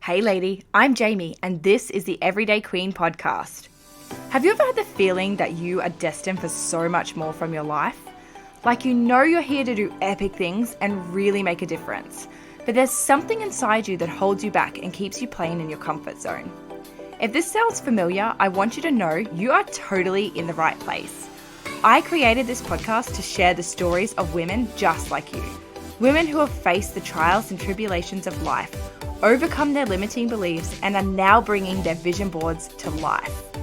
Hey lady, I'm Jamie and this is the Everyday Queen podcast. Have you ever had the feeling that you are destined for so much more from your life? Like you know you're here to do epic things and really make a difference, but there's something inside you that holds you back and keeps you playing in your comfort zone. If this sounds familiar, I want you to know you are totally in the right place. I created this podcast to share the stories of women just like you. Women who have faced the trials and tribulations of life, overcome their limiting beliefs, and are now bringing their vision boards to life.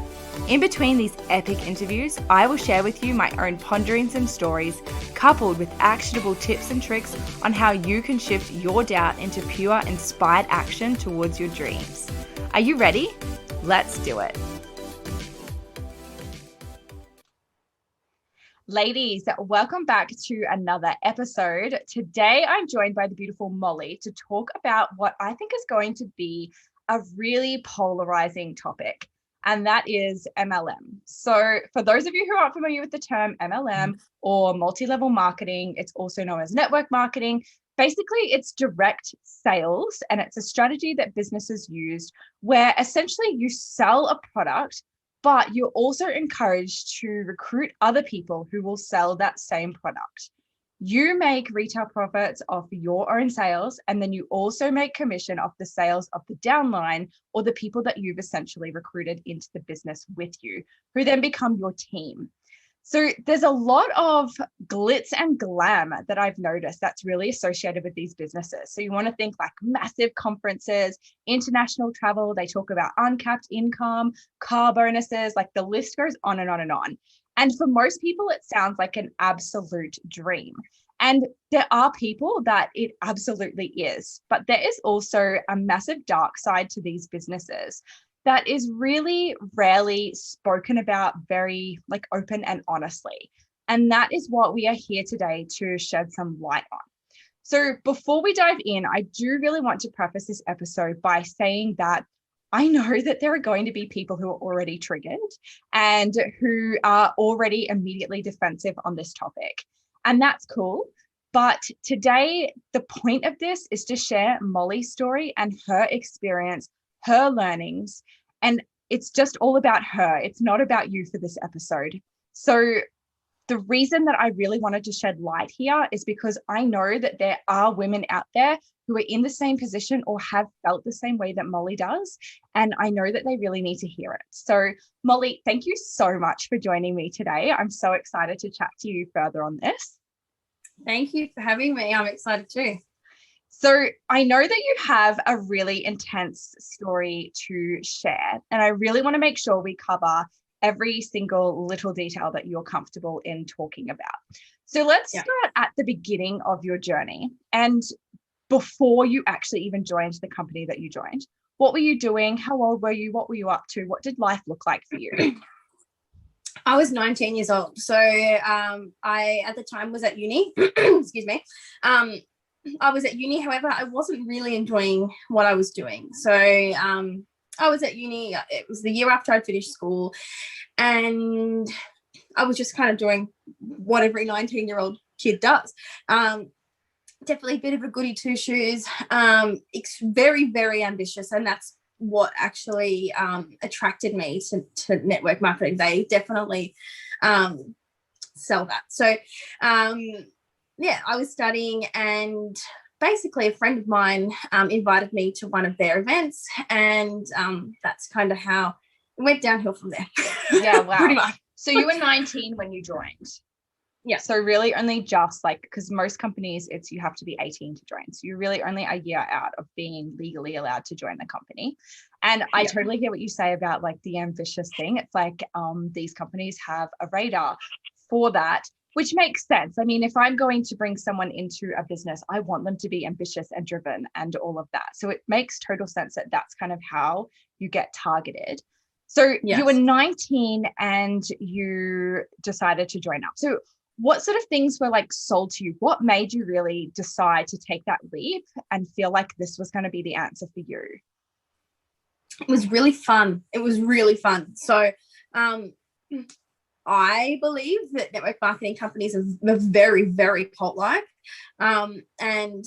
In between these epic interviews, I will share with you my own ponderings and stories, coupled with actionable tips and tricks on how you can shift your doubt into pure, inspired action towards your dreams. Are you ready? Let's do it. Ladies, welcome back to another episode. Today, I'm joined by the beautiful Molly to talk about what I think is going to be a really polarizing topic, and that is MLM. So for those of you who aren't familiar with the term MLM or multi-level marketing, it's also known as network marketing. Basically, it's direct sales, and it's a strategy that businesses use where essentially you sell a product, but you're also encouraged to recruit other people who will sell that same product. You make retail profits off your own sales, and then you also make commission off the sales of the downline or the people that you've essentially recruited into the business with you, who then become your team. So there's a lot of glitz and glam that I've noticed that's really associated with these businesses. So you want to think like massive conferences, international travel. They talk about uncapped income, car bonuses, like the list goes on and on and on. And for most people, it sounds like an absolute dream. And there are people that it absolutely is, but there is also a massive dark side to these businesses that is really rarely spoken about very open and honestly. And that is what we are here today to shed some light on. So before we dive in, I do really want to preface this episode by saying that I know that there are going to be people who are already triggered and who are already immediately defensive on this topic. And that's cool. But today, the point of this is to share Molly's story and her experience, her learnings, and it's just all about her. It's not about you for this episode. So the reason that I really wanted to shed light here is because I know that there are women out there who are in the same position or have felt the same way that Molly does. And I know that they really need to hear it. So Molly, thank you so much for joining me today. I'm so excited to chat to you further on this. Thank you for having me. I'm excited too. So I know that you have a really intense story to share, and I really want to make sure we cover every single little detail that you're comfortable in talking about. So let's start at the beginning of your journey, and before you actually even joined the company that you joined. What were you doing? How old were you? What were you up to? What did life look like for you? I was 19 years old. So I, at the time, was at uni. Excuse me. I was at uni. However, I wasn't really enjoying what I was doing. So I was at uni. It was the year after I finished school. And I was just kind of doing what every 19-year-old kid does. Definitely a bit of a goody two-shoes. It's very, very ambitious. And that's what actually attracted me to network marketing. They definitely sell that. So I was studying, and basically a friend of mine invited me to one of their events, and that's kind of how it went downhill from there. Yeah, wow. Pretty much. So you were 19 when you joined. Yeah. So really only just because most companies you have to be 18 to join. So you're really only a year out of being legally allowed to join the company. And I totally hear what you say about the ambitious thing. It's these companies have a radar for that, which makes sense. I mean, if I'm going to bring someone into a business, I want them to be ambitious and driven and all of that. So it makes total sense that that's kind of how you get targeted. So you were 19 and you decided to join up. So what sort of things were sold to you? What made you really decide to take that leap and feel like this was going to be the answer for you? It was really fun. So I believe that network marketing companies are very, very cult-like. And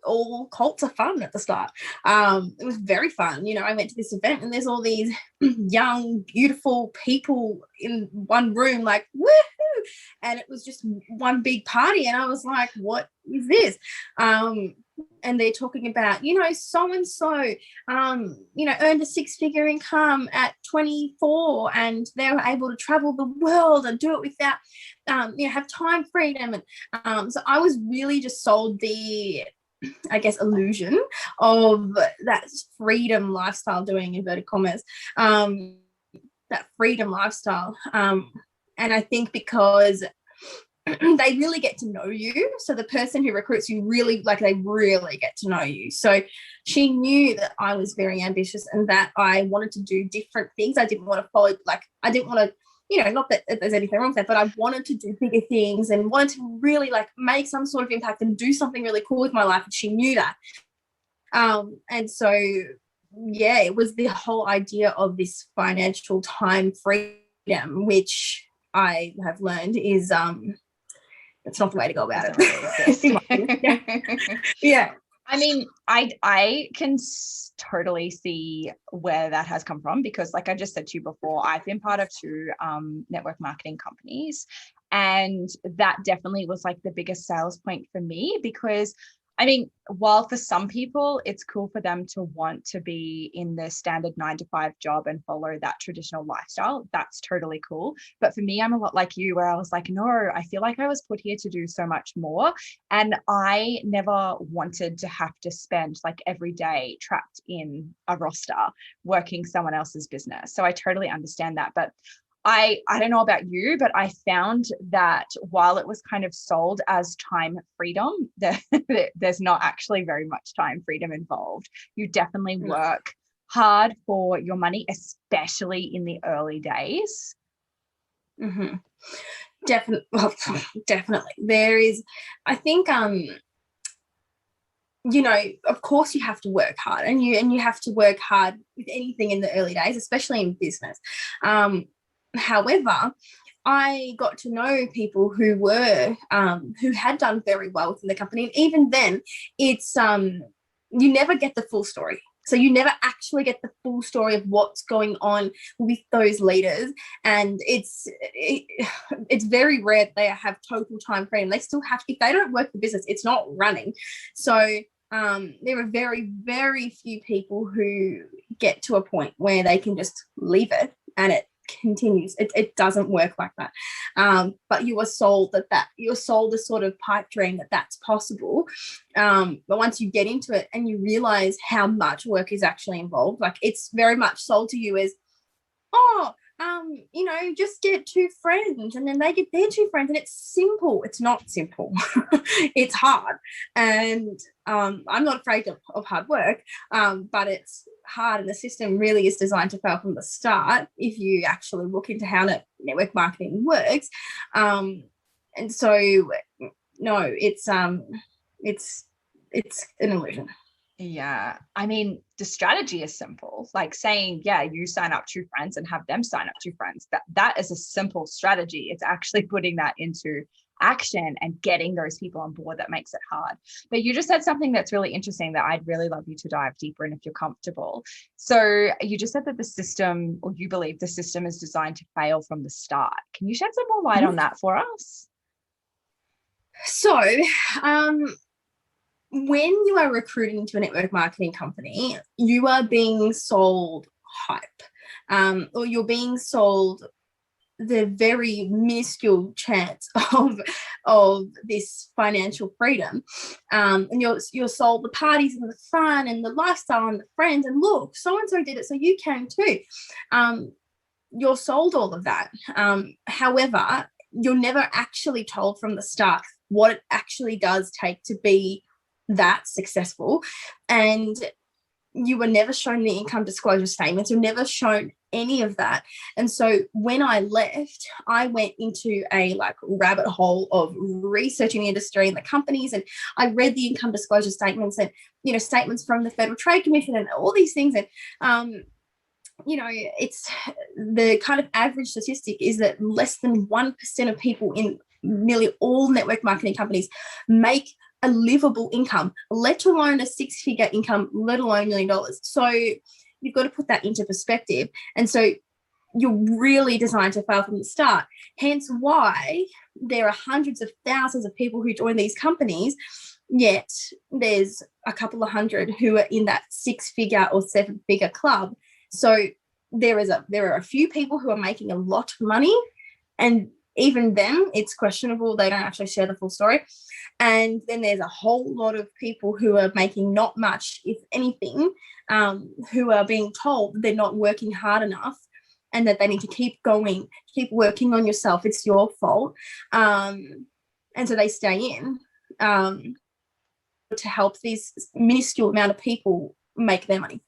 all cults are fun at the start. It was very fun. You know, I went to this event and there's all these young, beautiful people in one room, like, woohoo! And it was just one big party. And I was like, what is this? And they're talking about, you know, so-and-so, you know, earned a 6-figure income at 24 and they were able to travel the world and do it without, you know, have time freedom. And so I was really just sold the, I guess, illusion of that freedom lifestyle, doing inverted commas, that freedom lifestyle. And I think because they really get to know you. So the person who recruits you really, like, they really get to know you. So she knew that I was very ambitious and that I wanted to do different things. I didn't want to follow, like, I didn't want to, you know, not that there's anything wrong with that, but I wanted to do bigger things and wanted to really, like, make some sort of impact and do something really cool with my life. And she knew that. And so, yeah, it was the whole idea of this financial time freedom, which I have learned is, it's not the way to go about it. Yeah. I mean, I can totally see where that has come from, because like I just said to you before, I've been part of 2 network marketing companies, and that definitely was like the biggest sales point for me, because I mean, while for some people it's cool for them to want to be in the standard 9-to-5 job and follow that traditional lifestyle, that's totally cool. But for me, I'm a lot like you, where I was like, no, I feel like I was put here to do so much more. And I never wanted to have to spend like every day trapped in a roster working someone else's business. So I totally understand that. But I don't know about you, but I found that while it was kind of sold as time freedom, there's not actually very much time freedom involved. You definitely work hard for your money, especially in the early days. Mm-hmm. Definitely. Well, definitely. There is, I think, you know, of course you have to work hard, and you have to work hard with anything in the early days, especially in business. However, I got to know people who were who had done very well within the company, and even then, it's you never get the full story. So you never actually get the full story of what's going on with those leaders, and it's very rare they have total time freedom. They still have, if they don't work the business, it's not running. So there are very, very few people who get to a point where they can just leave it and it continues. It doesn't work like that. But you are sold that you're sold a sort of pipe dream that that's possible. But once you get into it and you realize how much work is actually involved, like, it's very much sold to you as, oh, you know, just get 2 friends and then they get their 2 friends, and it's simple. It's not simple. It's hard. And I'm not afraid of hard work, but it's hard, and the system really is designed to fail from the start if you actually look into how network marketing works. And so no, it's an illusion. Yeah. I mean, the strategy is simple. Like saying, yeah, you sign up 2 friends and have them sign up 2 friends. That is a simple strategy. It's actually putting that into action and getting those people on board that makes it hard. But you just said something that's really interesting that I'd really love you to dive deeper in if you're comfortable. So you just said that the system, or you believe the system, is designed to fail from the start. Can you shed some more light on that for us? So, when you are recruiting into a network marketing company, you are being sold hype, or you're being sold the very minuscule chance of this financial freedom, and you're sold the parties and the fun and the lifestyle and the friends, and look, so and so did it, so you can too. You're sold all of that. However, you're never actually told from the start what it actually does take to be that successful, and you were never shown the income disclosure statements. You're never shown any of that. And so when I left, I went into a rabbit hole of researching the industry and the companies, and I read the income disclosure statements and, you know, statements from the Federal Trade Commission and all these things. And you know, it's the kind of average statistic is that less than 1% of people in nearly all network marketing companies make a livable income, let alone a six-figure income, let alone $1 million. So you've got to put that into perspective. And so you're really designed to fail from the start. Hence why there are hundreds of thousands of people who join these companies, yet there's a couple of hundred who are in that six-figure or seven-figure club. So there are a few people who are making a lot of money, and even them, it's questionable. They don't actually share the full story. And then there's a whole lot of people who are making not much, if anything, who are being told they're not working hard enough and that they need to keep going, keep working on yourself. It's your fault. And so they stay in to help these minuscule amount of people make their money.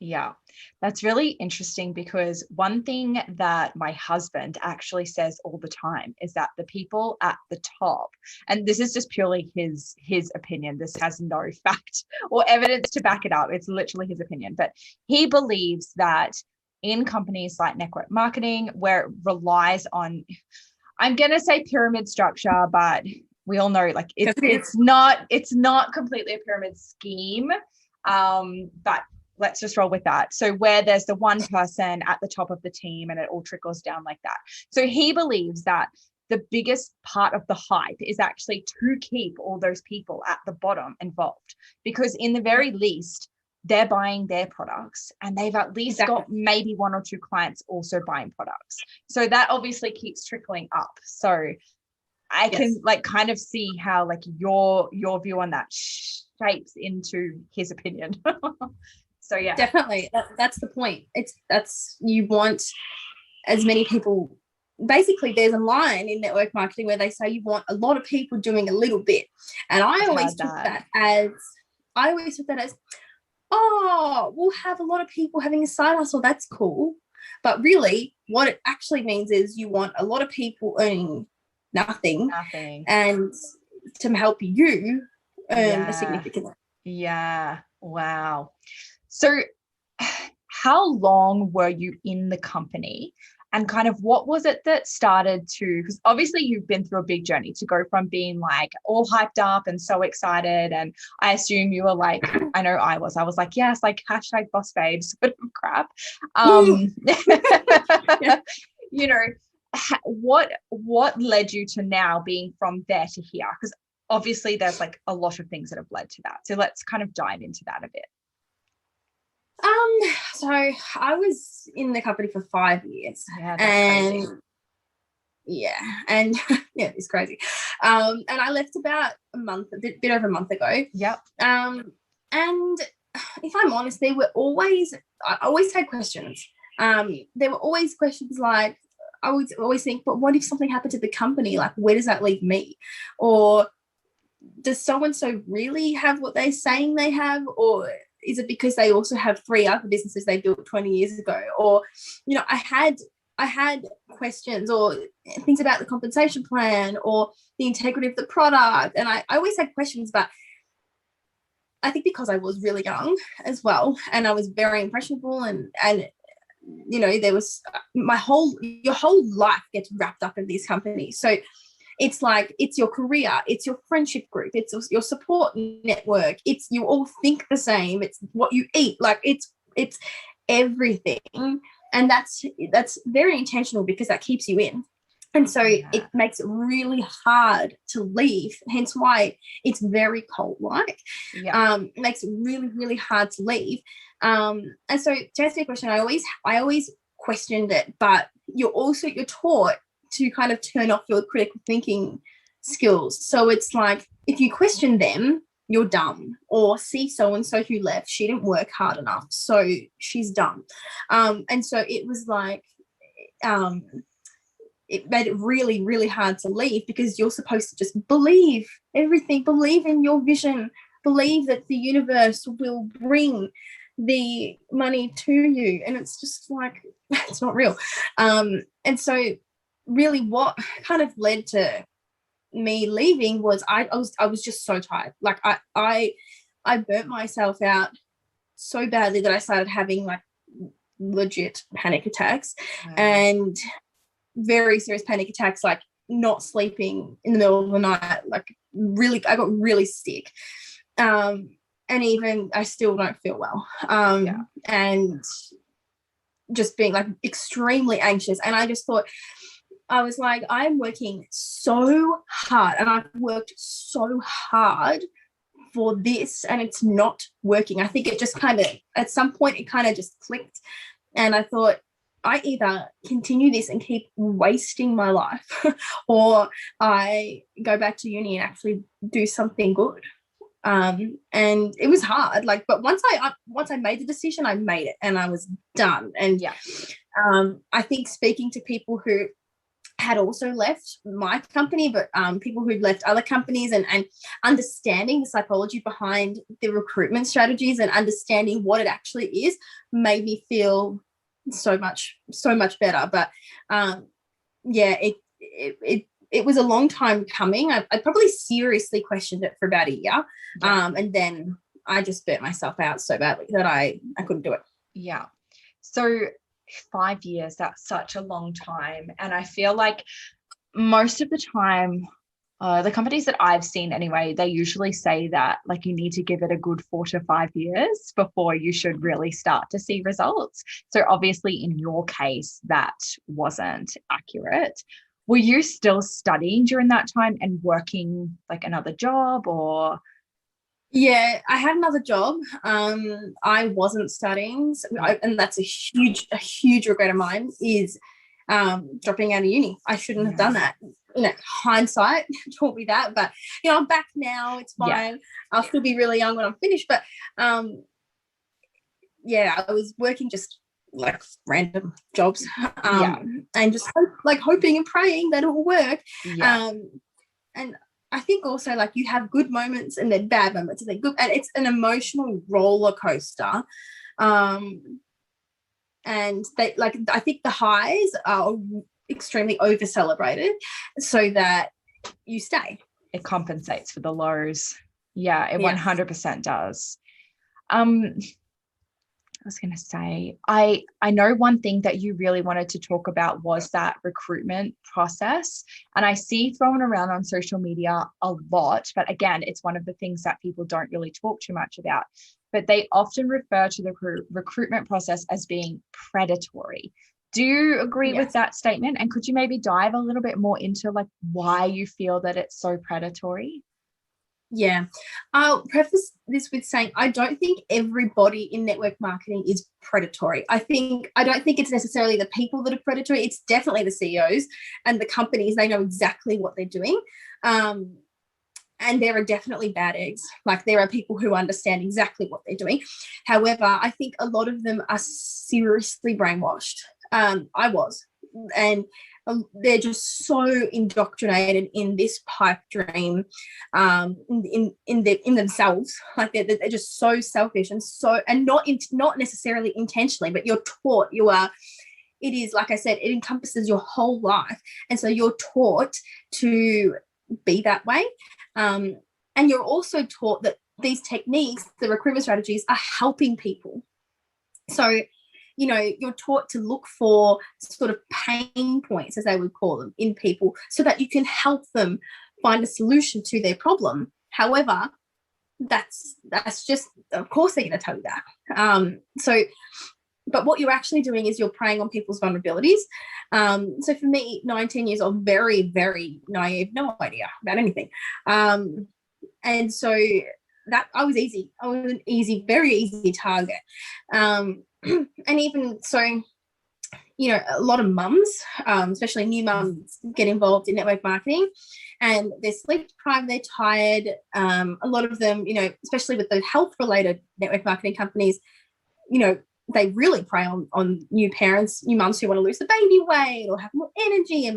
Yeah, that's really interesting, because one thing that my husband actually says all the time is that the people at the top, and this is just purely his opinion, this has no fact or evidence to back it up, it's literally his opinion, but he believes that in companies like network marketing, where it relies on, I'm going to say pyramid structure, but we all know like it's not completely a pyramid scheme, but let's just roll with that. So where there's the one person at the top of the team and it all trickles down like that. So he believes that the biggest part of the hype is actually to keep all those people at the bottom involved, because in the very least, they're buying their products and they've at least got maybe one or two clients also buying products. So that obviously keeps trickling up. So I can like kind of see how like your view on that shapes into his opinion. So yeah, definitely. That's the point. You want as many people. Basically, there's a line in network marketing where they say you want a lot of people doing a little bit, and I always took that as, oh, we'll have a lot of people having a side hustle. That's cool, but really, what it actually means is you want a lot of people earning nothing, and to help you earn a significant. Yeah. Wow. So how long were you in the company, and kind of what was it that started to, because obviously you've been through a big journey to go from being like all hyped up and so excited. And I assume you were like, I know I was like, yes, like hashtag boss babe sort of crap. You know, what led you to now being from there to here? Because obviously there's like a lot of things that have led to that. So let's kind of dive into that a bit. So I was in the company for 5 years. Yeah, that's crazy. Yeah, and yeah, it's crazy. And I left about a bit over a month ago. Yep. And if I'm honest, I always had questions. There were always questions like, I would always think, but what if something happened to the company? Like, where does that leave me? Or does so-and-so really have what they're saying they have? Or is it because they also have 3 other businesses they built 20 years ago? Or, you know, I had questions or things about the compensation plan or the integrity of the product. And I always had questions, but I think because I was really young as well, and I was very impressionable, and you know, there was your whole life gets wrapped up in these companies. So it's like, it's your career, it's your friendship group, it's your support network, it's, you all think the same, it's what you eat, like it's everything. And that's very intentional, because that keeps you in. And so it makes it really hard to leave, hence why it's very cult-like. It makes it really, really hard to leave. And so to answer your question, I always questioned it, but you're taught to kind of turn off your critical thinking skills. So it's like, if you question them, you're dumb. Or see so-and-so who left, she didn't work hard enough, so she's dumb. And so it was like, it made it really, really hard to leave, because you're supposed to just believe everything, believe in your vision, believe that the universe will bring the money to you. And it's just like, it's not real. And so really what kind of led to me leaving was I was just so tired. Like I burnt myself out so badly that I started having like legit panic attacks. And very serious panic attacks, like not sleeping in the middle of the night, like really, I got really sick. And even I still don't feel well. And just being like extremely anxious. And I just thought, I was like, I'm working so hard, and I've worked so hard for this, and it's not working. I think it just kind of, at some point, it kind of just clicked. And I thought, I either continue this and keep wasting my life or I go back to uni and actually do something good. And it was hard, like, but once I made the decision, I made it and I was done. And I think speaking to people who had also left my company, but people who'd left other companies, and understanding the psychology behind the recruitment strategies and understanding what it actually is made me feel so much better. But it was a long time coming. I probably seriously questioned it for about a year. And then I just burnt myself out so badly that I couldn't do it. Yeah. So 5 years, that's such a long time. And I feel like most of the time, the companies that I've seen anyway, they usually say that like you need to give it a good 4 to 5 years before you should really start to see results. So obviously in your case, that wasn't accurate. Were you still studying during that time and working like another job, or? Yeah, I had another job. I wasn't studying, and that's a huge regret of mine, is dropping out of uni. I shouldn't have done that. Hindsight taught me that, but I'm back now. It's fine. I'll still be really young when I'm finished. But I was working just like random jobs, and just hoping and praying that it will work. And I think also, like, you have good moments and then bad moments, and they're good, and it's an emotional roller coaster. And they, like, I think the highs are extremely over celebrated so that you stay. It compensates for the lows. Yeah, it 100% does. I was going to say, I know one thing that you really wanted to talk about was that recruitment process. And I see thrown around on social media a lot, but again, it's one of the things that people don't really talk too much about. But they often refer to the recruitment process as being predatory. Do you agree with that statement? And could you maybe dive a little bit more into like why you feel that it's so predatory? Yeah. I'll preface this with saying I don't think everybody in network marketing is predatory. I don't think it's necessarily the people that are predatory. It's definitely the CEOs and the companies. They know exactly what they're doing. And there are definitely bad eggs. Like, there are people who understand exactly what they're doing. However, I think a lot of them are seriously brainwashed. I was. And they're just so indoctrinated in this pipe dream, in themselves. Like, they're just so selfish and not necessarily intentionally, but you're taught. It is, like I said, it encompasses your whole life, and so you're taught to be that way. And you're also taught that these techniques, the recruitment strategies, are helping people. So you're taught to look for sort of pain points, as they would call them, in people so that you can help them find a solution to their problem. However, that's just, of course they're going to tell you that. But what you're actually doing is you're preying on people's vulnerabilities. So for me, 19 years old, very, very naive, no idea about anything. And so that I was an easy, very easy target. And even so, a lot of mums, especially new mums, get involved in network marketing, and they're sleep deprived, they're tired. A lot of them, especially with the health-related network marketing companies, they really prey on new parents, new mums who want to lose the baby weight or have more energy.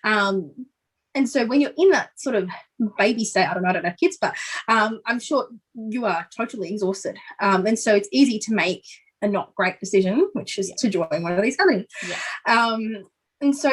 And so when you're in that sort of baby state, I don't have kids, but I'm sure you are totally exhausted. And so it's easy to make a not great decision, which is to join one of these companies. And so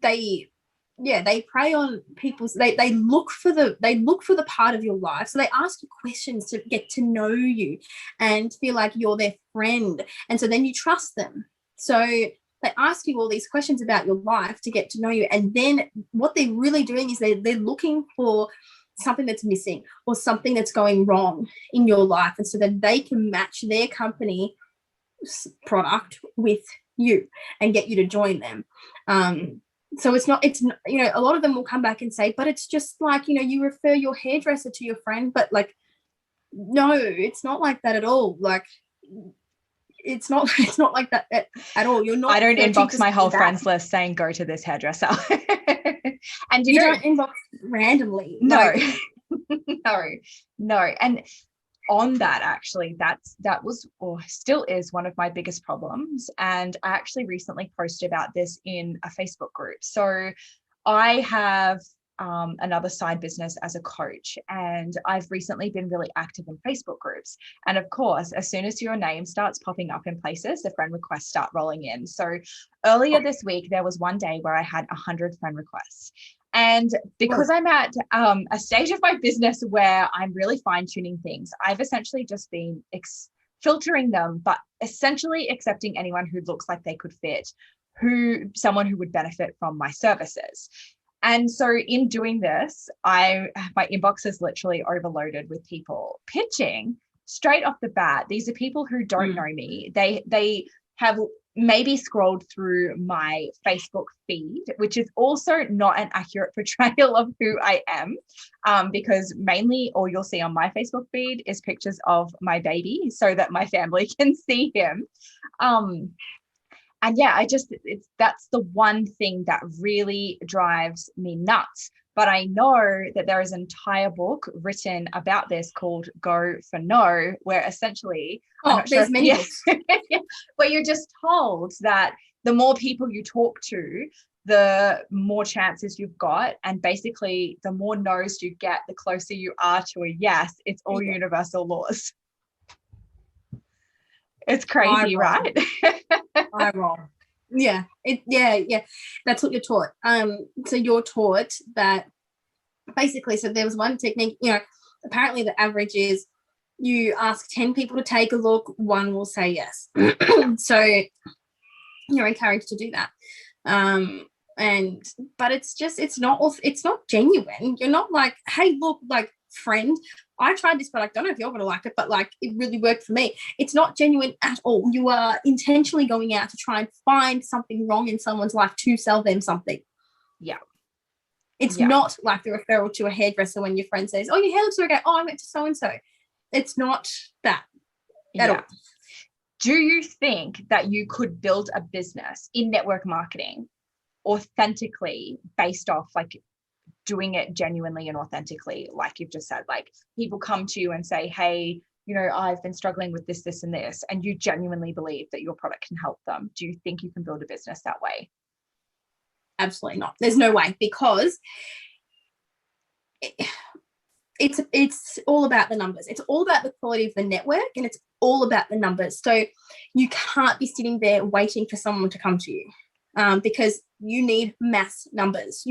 they prey on people's, they look for the part of your life. So they ask you questions to get to know you and feel like you're their friend. And so then you trust them. So They ask you all these questions about your life to get to know you. And then what they're really doing is they're looking for something that's missing or something that's going wrong in your life. And so that they can match their company product with you and get you to join them. So it's you know, a lot of them will come back and say, but it's just like, you know, you refer your hairdresser to your friend, but like, no, it's not like that at all. Like, it's not like that at all. You're not. I don't inbox my whole friends list saying go to this hairdresser. And you don't inbox randomly. No, like, no. And on that, actually, that was or still is one of my biggest problems. And I actually recently posted about this in a Facebook group. So I have another side business as a coach, and I've recently been really active in Facebook groups. And of course, as soon as your name starts popping up in places, the friend requests start rolling in. So earlier this week, there was one day where I had 100 friend requests. And because I'm at a stage of my business where I'm really fine-tuning things, I've essentially just been filtering them, but essentially accepting anyone who looks like they could fit, someone who would benefit from my services. And so in doing this, my inbox is literally overloaded with people pitching straight off the bat. These are people who don't know me. They have maybe scrolled through my Facebook feed, which is also not an accurate portrayal of who I am, because mainly all you'll see on my Facebook feed is pictures of my baby so that my family can see him. And yeah, that's the one thing that really drives me nuts. But I know that there is an entire book written about this called Go for No, where essentially, there's many books. Where you're just told that the more people you talk to, the more chances you've got. And basically, the more no's you get, the closer you are to a yes. It's all universal laws. It's crazy, right? I wrong. Yeah. That's what you're taught. So you're taught that basically, so there was one technique, you know, apparently the average is you ask 10 people to take a look, one will say yes. So you're encouraged to do that. But it's not genuine. You're not like, hey, look, like, friend, I tried this product, I don't know if you're gonna like it, but like, it really worked for me. It's not genuine at all. You are intentionally going out to try and find something wrong in someone's life to sell them something. Yeah. It's not like the referral to a hairdresser when your friend says, oh, your hair looks okay, oh, I went to so and so. It's not that at all. Do you think that you could build a business in network marketing authentically based off like doing it genuinely and authentically, like you've just said, like people come to you and say, hey, you know, I've been struggling with this, this, and this, and you genuinely believe that your product can help them? Do you think you can build a business that way? Absolutely not. There's no way, because it's all about the numbers. It's all about the quality of the network, and it's all about the numbers. So you can't be sitting there waiting for someone to come to you, because you need mass numbers.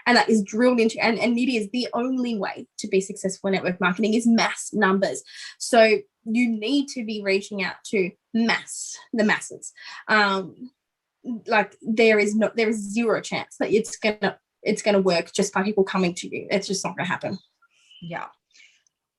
And that is drilled into, and it is the only way to be successful in network marketing is mass numbers. So you need to be reaching out to the masses. Like there is zero chance that it's gonna work just by people coming to you. It's just not gonna happen. Yeah.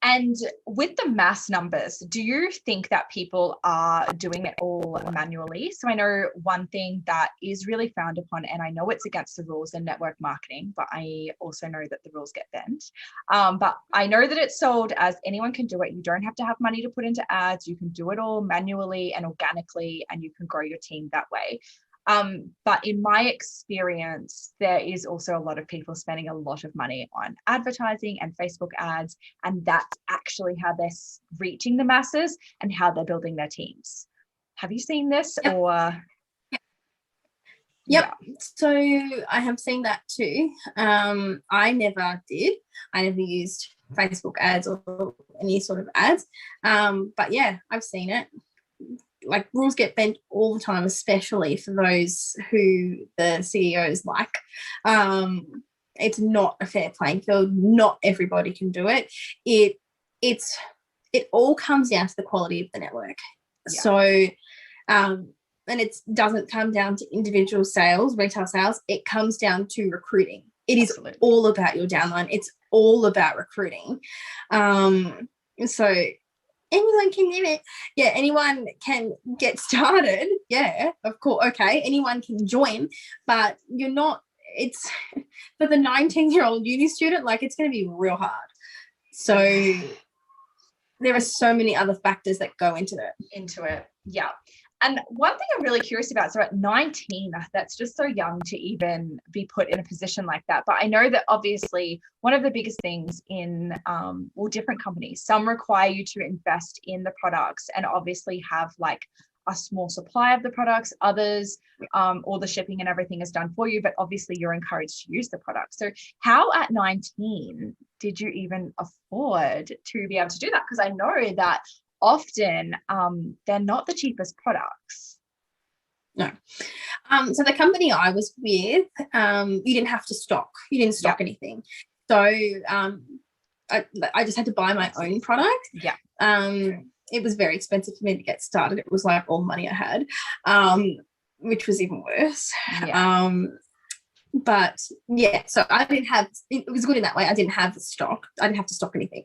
And with the mass numbers, do you think that people are doing it all manually? So I know one thing that is really frowned upon, and I know it's against the rules in network marketing, but I also know that the rules get bent. But I know that it's sold as anyone can do it. You don't have to have money to put into ads. You can do it all manually and organically, and you can grow your team that way. But in my experience, there is also a lot of people spending a lot of money on advertising and Facebook ads, and that's actually how they're reaching the masses and how they're building their teams. Have you seen this? Yep. Or Yep. Yeah. So I have seen that too. I never used Facebook ads or any sort of ads. But yeah, I've seen it. Like rules get bent all the time, especially for those who the CEOs like. It's not a fair playing field. Not everybody can do it. It all comes down to the quality of the network. Yeah. So and it doesn't come down to individual sales, retail sales. It comes down to recruiting. It is Absolutely. all about your downline. It's all about recruiting. So anyone can do it. Yeah, anyone can get started. Yeah, of course. Okay, anyone can join, but you're not. It's for the 19-year-old uni student. Like, it's going to be real hard. So there are so many other factors that go into it. Yeah. And one thing I'm really curious about, so at 19, that's just so young to even be put in a position like that. But I know that obviously one of the biggest things in different companies, some require you to invest in the products and obviously have like a small supply of the products. Others, all the shipping and everything is done for you, but obviously you're encouraged to use the product. So how at 19 did you even afford to be able to do that? Because I know that often they're not the cheapest products. No. So the company I was with, you didn't have to stock. You didn't stock anything. So I just had to buy my own product. Yeah. It was very expensive for me to get started. It was like all the money I had, which was even worse. Yeah. But yeah, so I didn't have, it was good in that way. I didn't have the stock. I didn't have to stock anything.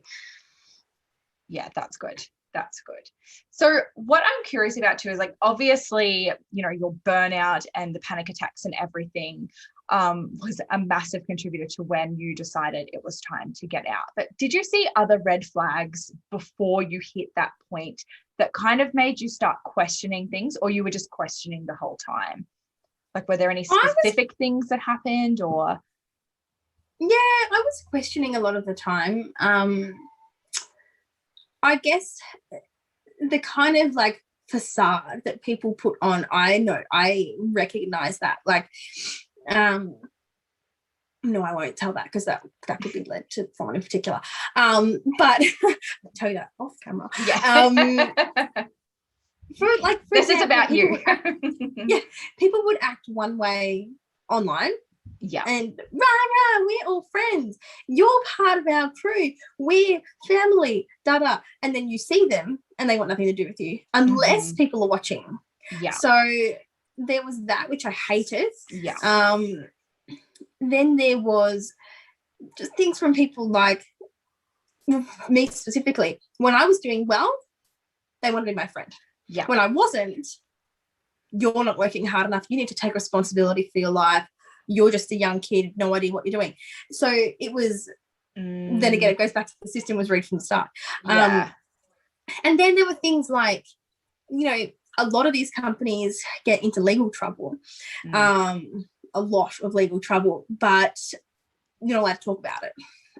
Yeah, that's good. That's good. So what I'm curious about too is like, obviously, you know, your burnout and the panic attacks and everything was a massive contributor to when you decided it was time to get out. But did you see other red flags before you hit that point that kind of made you start questioning things, or you were just questioning the whole time? Like, were there any specific things that happened, or? Yeah, I was questioning a lot of the time. I guess the kind of like facade that people put on, I recognize that. Like, no, I won't tell that because that could be led to someone in particular. But I'll tell you that off camera. Yeah. For this example, is about you. People would act one way online. Yeah. And rah, we're all friends. You're part of our crew. We're family, da. And then you see them and they want nothing to do with you unless people are watching. Yeah. So there was that, which I hated. Yeah. Then there was just things from people like me specifically. When I was doing well, they wanted to be my friend. Yeah. When I wasn't, you're not working hard enough. You need to take responsibility for your life. You're just a young kid, no idea what you're doing. So it was, then again, it goes back to the system was rigged from the start. Yeah. And then there were things like, you know, a lot of these companies get into legal trouble, a lot of legal trouble, but you're not allowed to talk about it.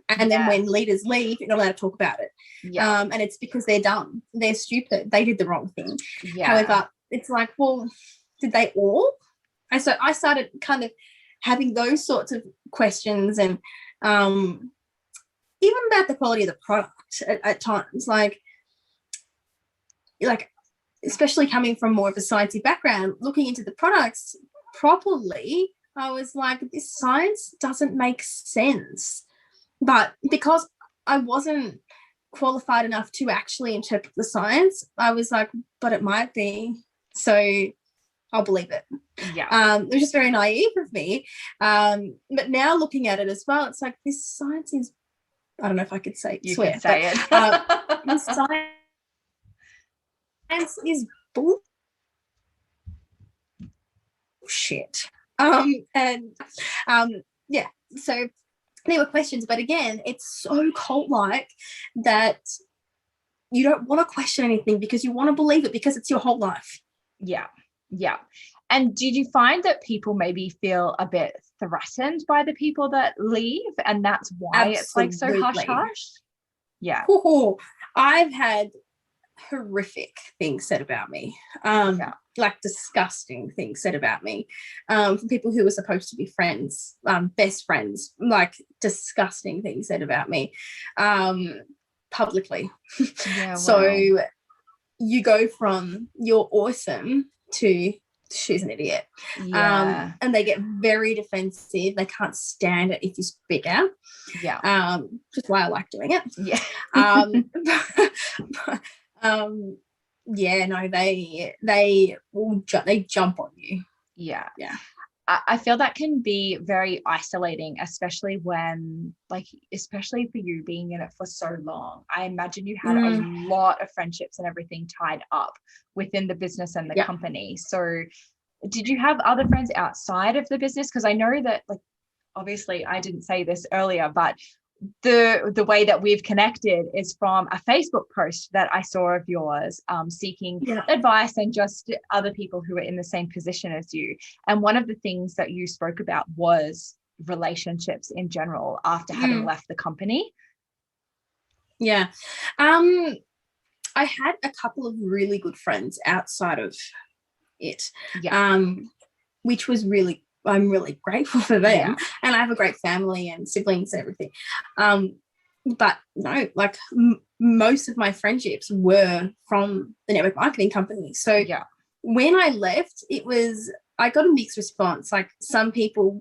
And then when leaders leave, you're not allowed to talk about it. Yeah. And it's because they're dumb. They're stupid. They did the wrong thing. Yeah. However, it's like, well, did they all? And so I started kind of having those sorts of questions, and even about the quality of the product at times, like especially coming from more of a sciencey background, looking into the products properly, I was like, this science doesn't make sense. But because I wasn't qualified enough to actually interpret the science, I was like, but it might be. So I'll believe it. Yeah. It was just very naive of me. But now looking at it as well, it's like, this science is, I don't know if I could say you swear. Can say but, it. the science is bullshit. Yeah, so there were questions, but again, it's so cult-like that you don't want to question anything because you want to believe it because it's your whole life. Yeah. Yeah. And did you find that people maybe feel a bit threatened by the people that leave, and that's why it's like so hush-hush? Yeah. I've had horrific things said about me, like disgusting things said about me, from people who were supposed to be friends, best friends, like disgusting things said about me, publicly. Yeah, so wow. you go from you're awesome to she's an idiot. Yeah. And they get very defensive. They can't stand it if you speak out. Yeah. Just why I like doing it. Yeah. Yeah, no, they will they jump on you. Yeah. Yeah. I feel that can be very isolating, especially when, like, especially for you being in it for so long. I imagine you had a lot of friendships and everything tied up within the business and the company. So did you have other friends outside of the business? Because I know that, like, obviously I didn't say this earlier, but the way that we've connected is from a Facebook post that I saw of yours, seeking advice and just other people who are in the same position as you. And one of the things that you spoke about was relationships in general after having left the company. Yeah. I had a couple of really good friends outside of it, which was really, I'm really grateful for them. And I have a great family and siblings and everything. But no, like most of my friendships were from the network marketing company. So when I left, I got a mixed response. Like some people,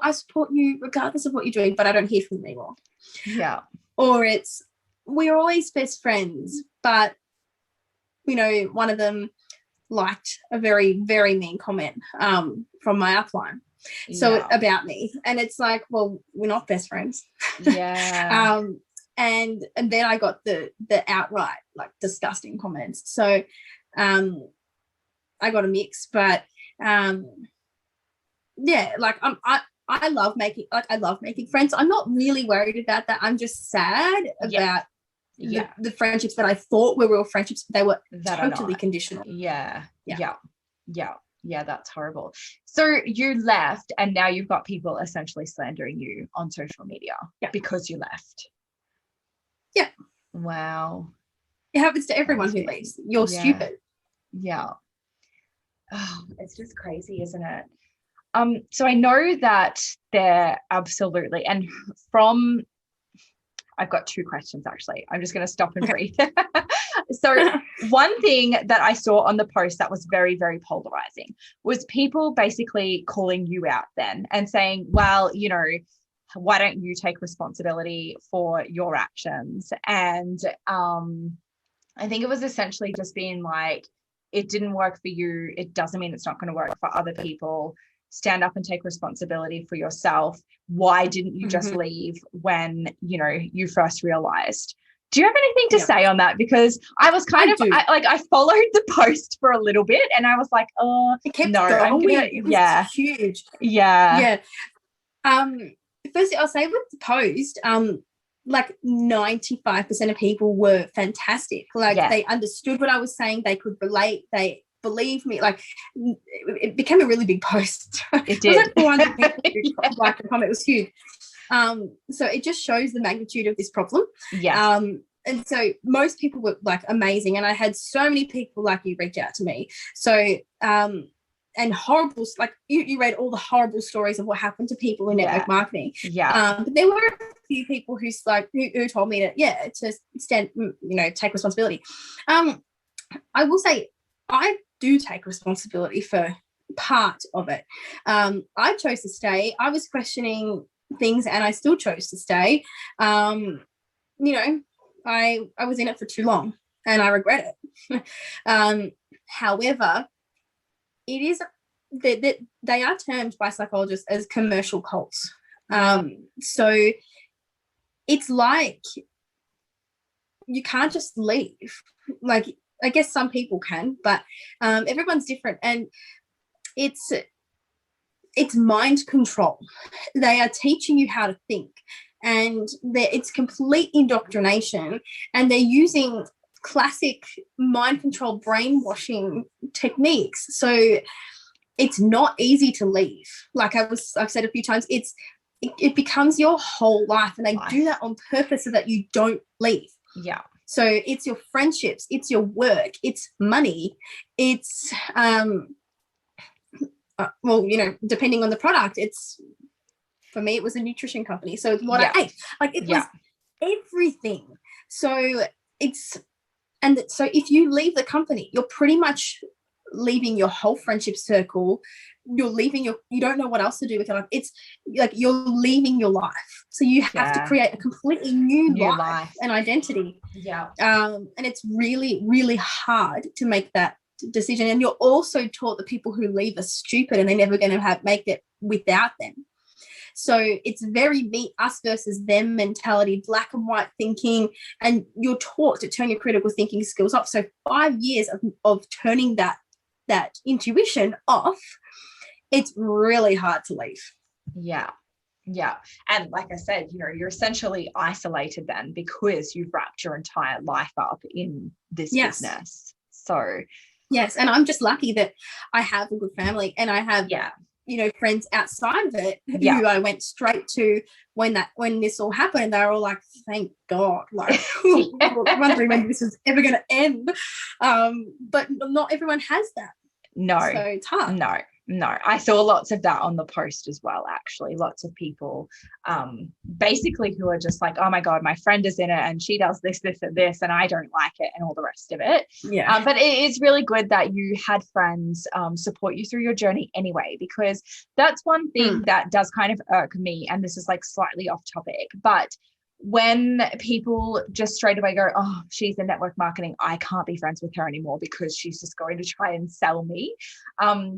I support you regardless of what you're doing, but I don't hear from them anymore. Yeah. Or it's, we're always best friends, but you know, one of them liked a very, very mean comment from my upline. So about me. And it's like, well, we're not best friends. Yeah. And then I got the outright like disgusting comments. So I got a mix, but like I love making friends. I'm not really worried about that. I'm just sad about the friendships that I thought were real friendships, they were totally conditional. Yeah, that's horrible. So you left and now you've got people essentially slandering you on social media because you left. Yeah. Wow. It happens to everyone who leaves. You're stupid. Yeah. Oh, it's just crazy, isn't it? So I know that they're absolutely, and from, I've got two questions actually. I'm just going to stop and breathe. So one thing that I saw on the post that was very, very polarizing was people basically calling you out then and saying, well, you know, why don't you take responsibility for your actions? And I think it was essentially just being like, it didn't work for you. It doesn't mean it's not going to work for other people. Stand up and take responsibility for yourself. Why didn't you just leave when, you know, you first realized? Do you have anything to say on that? Because I was I followed the post for a little bit and I was like, oh, it kept no, going. It was huge. Yeah. Firstly, I'll say with the post, like 95% of people were fantastic. Like they understood what I was saying. They could relate. They believe me. Like it became a really big post. It did. It was like 400 people who liked the comment. It was huge. So it just shows the magnitude of this problem. Yeah. And so most people were like amazing. And I had so many people like you reach out to me. So, and horrible, like you read all the horrible stories of what happened to people in network marketing. Yeah. But there were a few people who told me to stand, you know, take responsibility. I will say I do take responsibility for part of it. I chose to stay. I was questioning things and I still chose to stay. You know, I was in it for too long and I regret it. However, it is that they are termed by psychologists as commercial cults. So it's like you can't just leave. Like I guess some people can, but everyone's different, and it's mind control. They are teaching you how to think, and it's complete indoctrination, and they're using classic mind control brainwashing techniques. So it's not easy to leave. Like I've said a few times, it becomes your whole life, and they do that on purpose so that you don't leave. Yeah. So it's your friendships, it's your work, it's money, it's well, you know, depending on the product, for me it was a nutrition company, so it's what I ate. Like it was everything. So so if you leave the company, you're pretty much leaving your whole friendship circle. You're leaving you don't know what else to do with your life. It's like you're leaving your life. So you have to create a completely new life and identity. Yeah. And it's really, really hard to make that decision. And you're also taught that people who leave are stupid and they're never going to make it without them. So it's very me, us versus them mentality, black and white thinking, and you're taught to turn your critical thinking skills off. So 5 years of turning that intuition off, it's really hard to leave. Yeah. Yeah. And like I said, you're essentially isolated then because you've wrapped your entire life up in this business. So yes. And I'm just lucky that I have a good family and I have friends outside of it who I went straight to when this all happened, and they were all like, thank God, like wondering when this was ever going to end. But not everyone has that. No. So it's hard. No. I saw lots of that on the post as well, actually. Lots of people basically who are just like, oh my God, my friend is in it and she does this, this, and this, and I don't like it, and all the rest of it. Yeah. But it is really good that you had friends support you through your journey anyway, because that's one thing that does kind of irk me. And this is like slightly off topic, but when people just straight away go, oh, she's in network marketing, I can't be friends with her anymore because she's just going to try and sell me.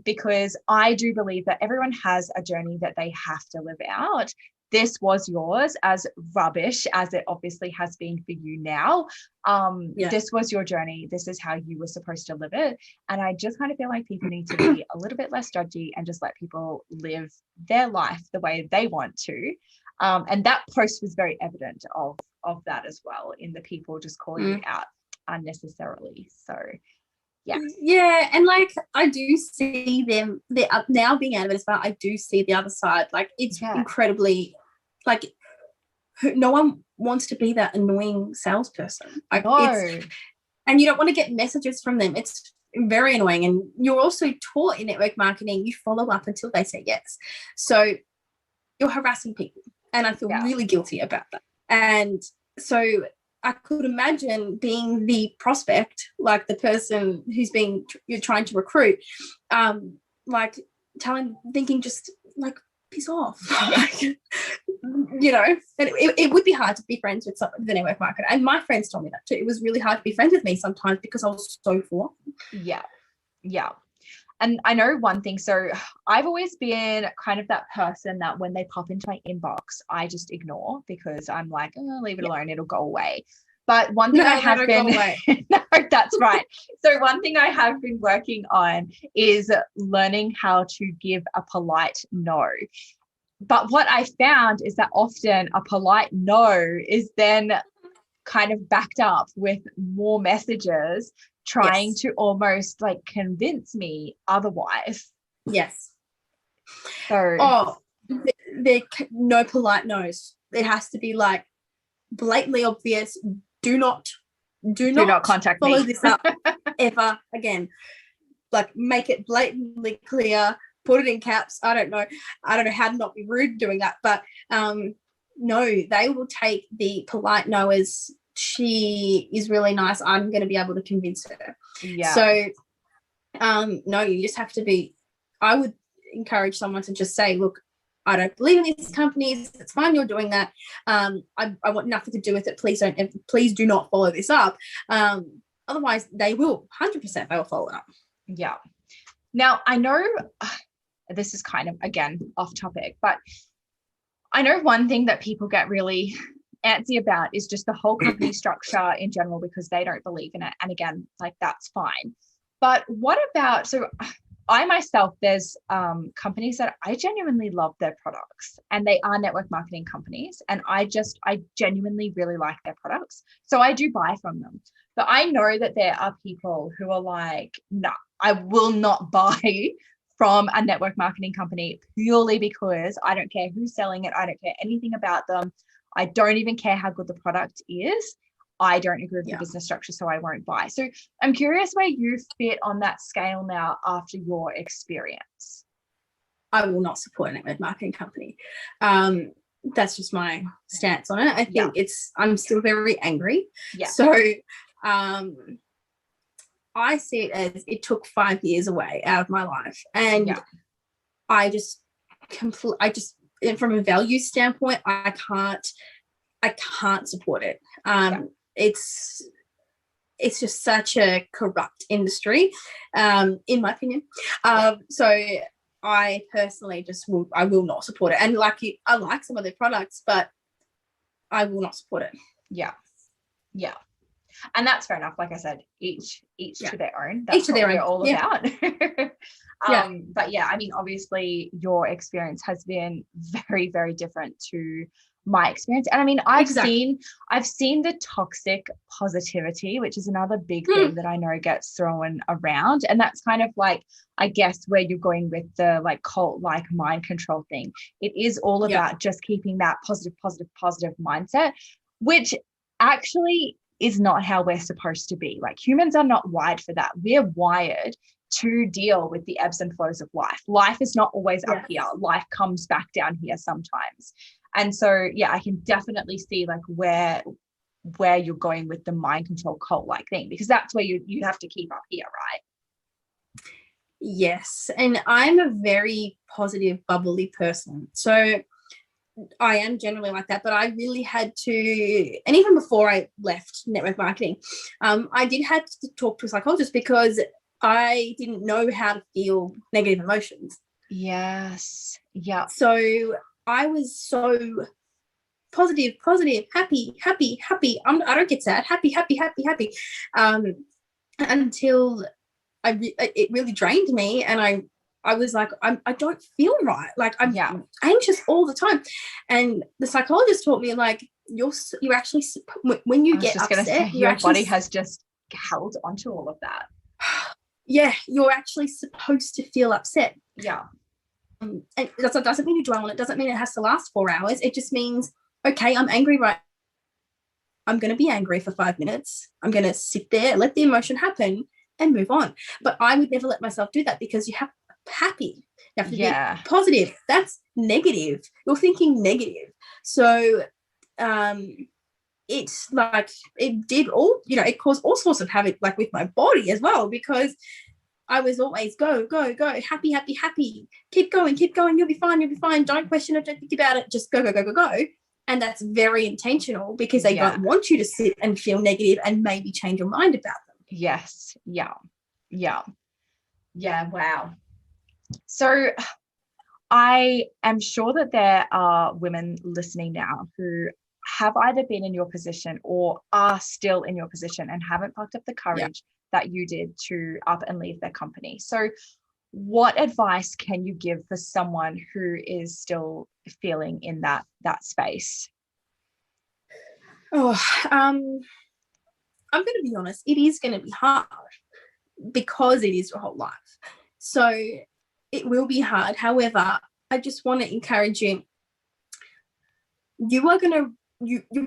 Because I do believe that everyone has a journey that they have to live out. This was yours, as rubbish as it obviously has been for you now. This was your journey. This is how you were supposed to live it. And I just kind of feel like people need to be a little bit less judgy and just let people live their life the way they want to. And that post was very evident of that as well, in the people just calling you out unnecessarily. So yeah, and like I do see them, they're now being out of it as well. I do see the other side. Like it's incredibly, like no one wants to be that annoying salesperson. Like and you don't want to get messages from them. It's very annoying. And you're also taught in network marketing, you follow up until they say yes. So you're harassing people. And I feel really guilty about that. And so I could imagine being the prospect, like the person who's you're trying to recruit, like thinking just like, piss off. And it would be hard to be friends with the network marketer. And my friends told me that too. It was really hard to be friends with me sometimes because I was so full. Yeah. Yeah. And I know one thing, so I've always been kind of that person that when they pop into my inbox, I just ignore because I'm like, oh, leave it alone, it'll go away. But one thing I have been, no, that's right. So one thing I have been working on is learning how to give a polite no. But what I found is that often a polite no is then kind of backed up with more messages trying to almost like convince me otherwise. Yes. So there no polite no's. It has to be like blatantly obvious. Do not contact follow me. this up ever again. Like make it blatantly clear. Put it in caps. I don't know how to not be rude doing that, but no, they will take the polite no as she is really nice. I'm going to be able to convince her. Yeah. So, no, you just have to be. I would encourage someone to just say, "Look, I don't believe in these companies. It's fine you're doing that. I want nothing to do with it. Please do not follow this up. Otherwise, they will 100%. They will follow it up." Yeah. Now I know this is kind of again off topic, but I know one thing that people get really antsy about is just the whole company structure in general because they don't believe in it. And again, like that's fine. But what about, so I myself, there's companies that I genuinely love their products and they are network marketing companies. And I genuinely really like their products. So I do buy from them. But I know that there are people who are like, no, I will not buy from a network marketing company purely because I don't care who's selling it. I don't care anything about them. I don't even care how good the product is. I don't agree with the business structure, so I won't buy. So I'm curious where you fit on that scale now after your experience. I will not support a network marketing company. That's just my stance on it. I think I'm still very angry. Yeah. So I see it as it took 5 years away out of my life. And I just and from a value standpoint, I can't support it. It's just such a corrupt industry, in my opinion. So I personally I will not support it. And I like some of their products, but I will not support it. Yeah. And that's fair enough. Like I said, each to their own. That's each to their own. All about. But yeah, I mean, obviously your experience has been very, very different to my experience. And I mean, I've seen the toxic positivity, which is another big thing that I know gets thrown around. And that's kind of like, I guess, where you're going with the like cult like mind control thing. It is all about just keeping that positive mindset, which actually is not how we're supposed to be. Like, humans are not wired for that. We're wired to deal with the ebbs and flows of life. Life is not always up here. Life comes back down here sometimes. And so, yeah, I can definitely see like where you're going with the mind control cult like thing, because that's where you have to keep up here, right? Yes. And I'm a very positive, bubbly person. So I am generally like that, but I really had to, and even before I left network marketing, I did have to talk to a psychologist because I didn't know how to feel negative emotions. Yes. Yeah. So I was so positive, happy. I don't get sad. Happy. Until it really drained me, and I was like, I don't feel right. Like, I'm anxious all the time. And the psychologist taught me, like, you're actually, when you get upset, your body has just held onto all of that. Yeah, you're actually supposed to feel upset. Yeah. And it doesn't mean you dwell on it. Doesn't mean it has to last 4 hours. It just means, okay, I'm angry, right? I'm going to be angry for 5 minutes. I'm going to sit there, let the emotion happen, and move on. But I would never let myself do that, because you have happy. You have to be positive. That's negative. You're thinking negative. So it's like, it did all, it caused all sorts of havoc, like with my body as well, because I was always go, happy. Keep going. You'll be fine. Don't question it. Don't think about it. Just go. And that's very intentional, because they don't want you to sit and feel negative and maybe change your mind about them. Yes. Yeah. Wow. So I am sure that there are women listening now who have either been in your position or are still in your position and haven't plucked up the courage that you did to up and leave their company. So what advice can you give for someone who is still feeling in that space? I'm going to be honest, it is going to be hard, because it is your whole life. So it will be hard. However, I just want to encourage you. You're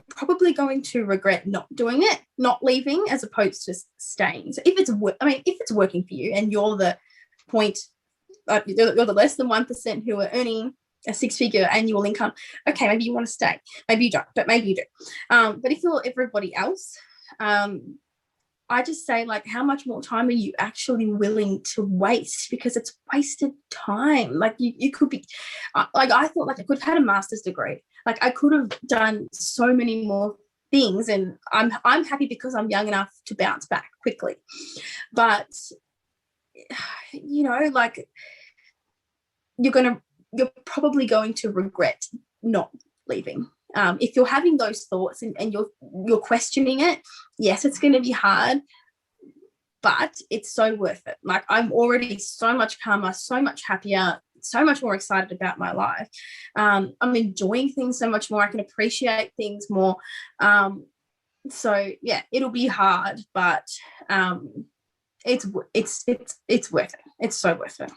probably going to regret not doing it, not leaving, as opposed to staying. So if it's working for you, and you're the you're the less than 1% who are earning a 6-figure annual income, okay, maybe you want to stay, maybe you don't, but maybe you do. But if you're everybody else, I just say, like, how much more time are you actually willing to waste? Because it's wasted time. Like, you could be, like, I thought, like, I could have had a master's degree. Like, I could have done so many more things, and I'm happy because I'm young enough to bounce back quickly. But, like, you're probably going to regret not leaving. If you're having those thoughts and you're questioning it, yes, it's going to be hard, but it's so worth it. Like, I'm already so much calmer, so much happier, so much more excited about my life. I'm enjoying things so much more. I can appreciate things more. So yeah, it'll be hard, but it's worth it. It's so worth it.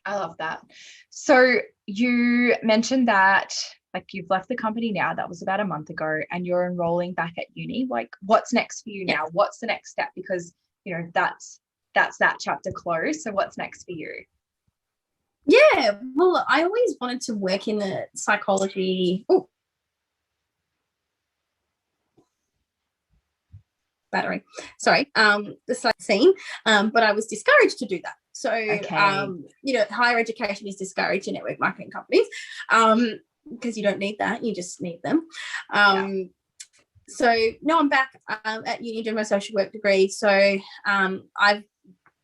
I love that. So you mentioned that, like, you've left the company now. That was about a month ago, and you're enrolling back at uni. Like, what's next for you now? What's the next step? Because, that's that chapter closed. So what's next for you? Yeah, well, I always wanted to work in the psychology. battery. Sorry, the slight scene, but I was discouraged to do that. So, higher education is discouraged in network marketing companies because you don't need that. You just need them. So now I'm back at uni doing my social work degree. So I've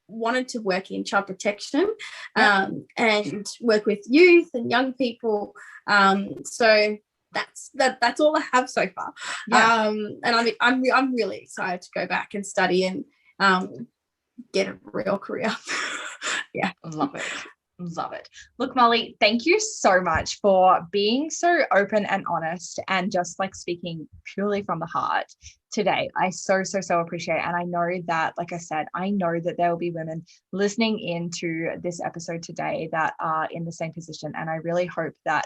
wanted to work in child protection and work with youth and young people. So that's all I have so far. And I'm really excited to go back and study and get a real career. Love it. Look, Molly, thank you so much for being so open and honest and just like speaking purely from the heart today. I so appreciate it. And I know that, like I said, I know that there will be women listening into this episode today that are in the same position. And I really hope that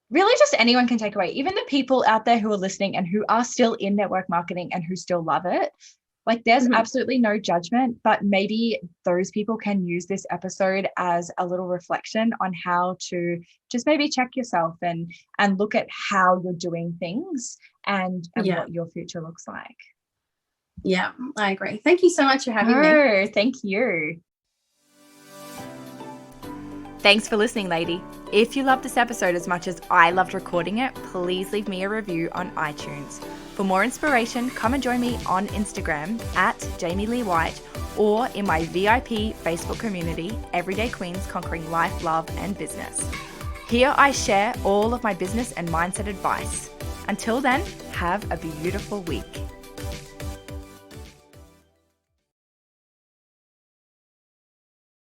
really just anyone can take away, even the people out there who are listening and who are still in network marketing and who still love it. Like there's absolutely no judgment, but maybe those people can use this episode as a little reflection on how to just maybe check yourself and look at how you're doing things and what your future looks like. Yeah, I agree. Thank you so much for having me. Thank you. Thanks for listening, lady. If you loved this episode as much as I loved recording it, please leave me a review on iTunes. For more inspiration, come and join me on Instagram at Jamie Lee White or in my VIP Facebook community, Everyday Queens Conquering Life, Love and Business. Here I share all of my business and mindset advice. Until then, have a beautiful week.